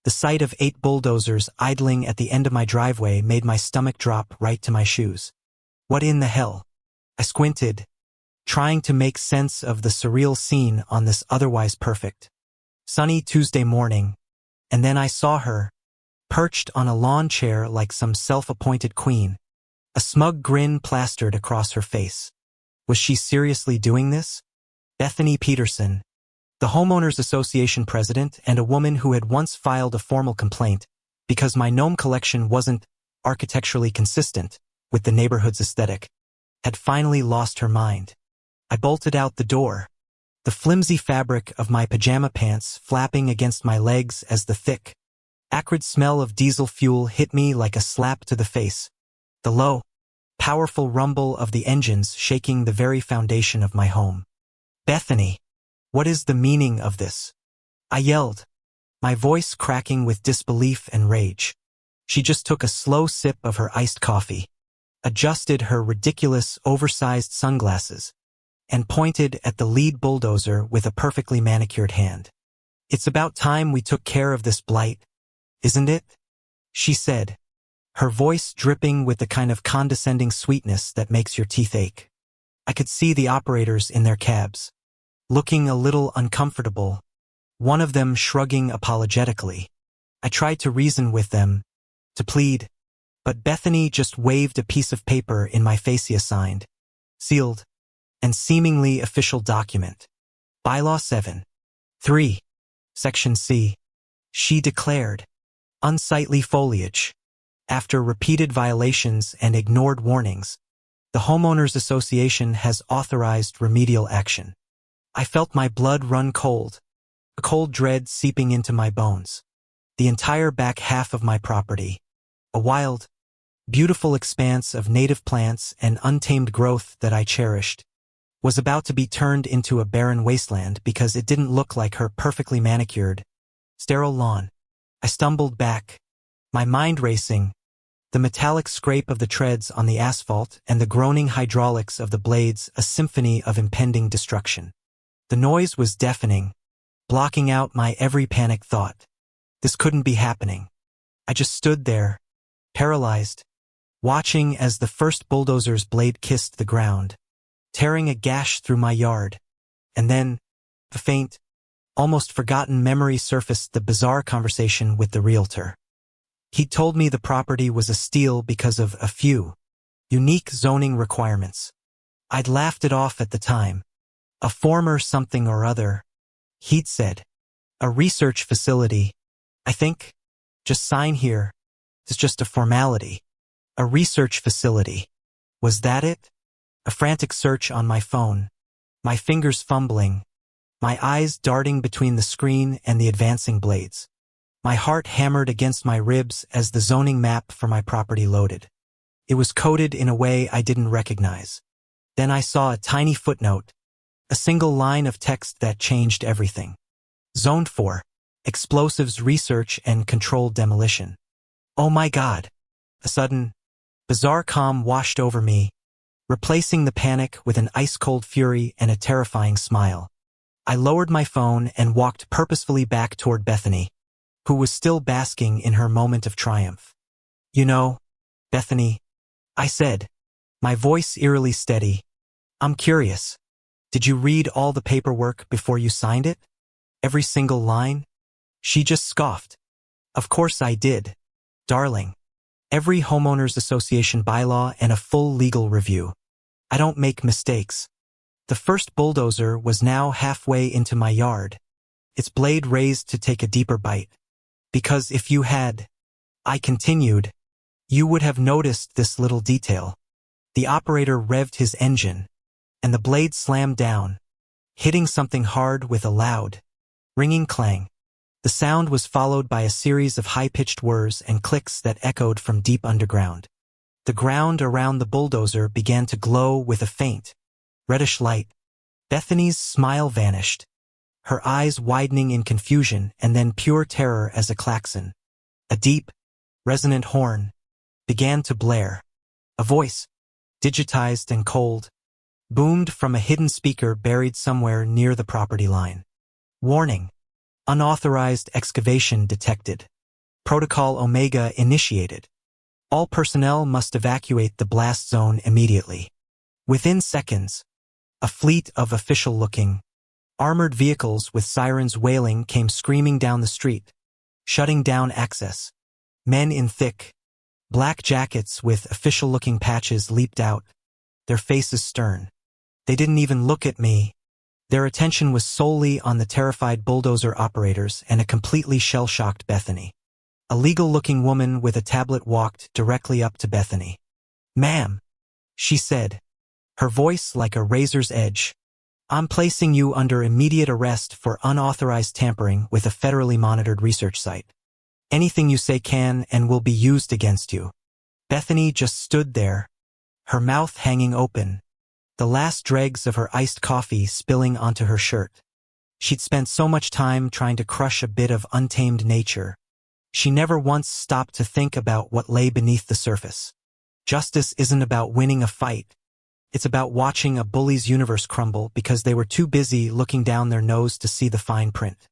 The sight of 8 bulldozers idling at the end of my driveway made my stomach drop right to my shoes. What in the hell? I squinted, trying to make sense of the surreal scene on this otherwise perfect, sunny Tuesday morning, and then I saw her, perched on a lawn chair like some self-appointed queen, a smug grin plastered across her face. Was she seriously doing this? Bethany Peterson, the Homeowners Association president and a woman who had once filed a formal complaint because my gnome collection wasn't architecturally consistent with the neighborhood's aesthetic, had finally lost her mind. I bolted out the door, the flimsy fabric of my pajama pants flapping against my legs as the thick, acrid smell of diesel fuel hit me like a slap to the face, the low, powerful rumble of the engines shaking the very foundation of my home. Bethany, what is the meaning of this? I yelled, my voice cracking with disbelief and rage. She just took a slow sip of her iced coffee, adjusted her ridiculous oversized sunglasses, and pointed at the lead bulldozer with a perfectly manicured hand. It's about time we took care of this blight, isn't it? She said, her voice dripping with the kind of condescending sweetness that makes your teeth ache. I could see the operators in their cabs, looking a little uncomfortable, one of them shrugging apologetically. I tried to reason with them, to plead, but Bethany just waved a piece of paper in my face, a signed, sealed, and seemingly official document. Bylaw 7. 3. Section C. She declared, unsightly foliage. After repeated violations and ignored warnings, the Homeowners Association has authorized remedial action. I felt my blood run cold, a cold dread seeping into my bones. The entire back half of my property, a wild, beautiful expanse of native plants and untamed growth that I cherished, was about to be turned into a barren wasteland because it didn't look like her perfectly manicured, sterile lawn. I stumbled back, my mind racing, the metallic scrape of the treads on the asphalt and the groaning hydraulics of the blades a symphony of impending destruction. The noise was deafening, blocking out my every panic thought. This couldn't be happening. I just stood there, paralyzed, watching as the first bulldozer's blade kissed the ground, tearing a gash through my yard. And then, a faint, almost forgotten memory surfaced, the bizarre conversation with the realtor. He'd told me the property was a steal because of a few unique zoning requirements. I'd laughed it off at the time. A former something or other, he'd said. A research facility. I think. Just sign here. It's just a formality. A research facility. Was that it? A frantic search on my phone. My fingers fumbling. My eyes darting between the screen and the advancing blades. My heart hammered against my ribs as the zoning map for my property loaded. It was coded in a way I didn't recognize. Then I saw a tiny footnote. A single line of text that changed everything. Zoned for explosives research and controlled demolition. Oh my God. A sudden, bizarre calm washed over me, replacing the panic with an ice-cold fury and a terrifying smile. I lowered my phone and walked purposefully back toward Bethany, who was still basking in her moment of triumph. You know, Bethany, I said, my voice eerily steady, I'm curious. Did you read all the paperwork before you signed it? Every single line? She just scoffed. Of course I did, darling. Every homeowners association bylaw and a full legal review. I don't make mistakes. The first bulldozer was now halfway into my yard, its blade raised to take a deeper bite. Because if you had, I continued, you would have noticed this little detail. The operator revved his engine, and the blade slammed down, hitting something hard with a loud, ringing clang. The sound was followed by a series of high-pitched whirs and clicks that echoed from deep underground. The ground around the bulldozer began to glow with a faint, reddish light. Bethany's smile vanished, her eyes widening in confusion and then pure terror as a klaxon, a deep, resonant horn, began to blare. A voice, digitized and cold, boomed from a hidden speaker buried somewhere near the property line. Warning. Unauthorized excavation detected. Protocol Omega initiated. All personnel must evacuate the blast zone immediately. Within seconds, a fleet of official-looking, armored vehicles with sirens wailing came screaming down the street, shutting down access. Men in thick, black jackets with official-looking patches leaped out, their faces stern. They didn't even look at me. Their attention was solely on the terrified bulldozer operators and a completely shell-shocked Bethany. A legal-looking woman with a tablet walked directly up to Bethany. "Ma'am," she said, her voice like a razor's edge, "I'm placing you under immediate arrest for unauthorized tampering with a federally monitored research site. Anything you say can and will be used against you." Bethany just stood there, her mouth hanging open, the last dregs of her iced coffee spilling onto her shirt. She'd spent so much time trying to crush a bit of untamed nature. She never once stopped to think about what lay beneath the surface. Justice isn't about winning a fight. It's about watching a bully's universe crumble because they were too busy looking down their nose to see the fine print.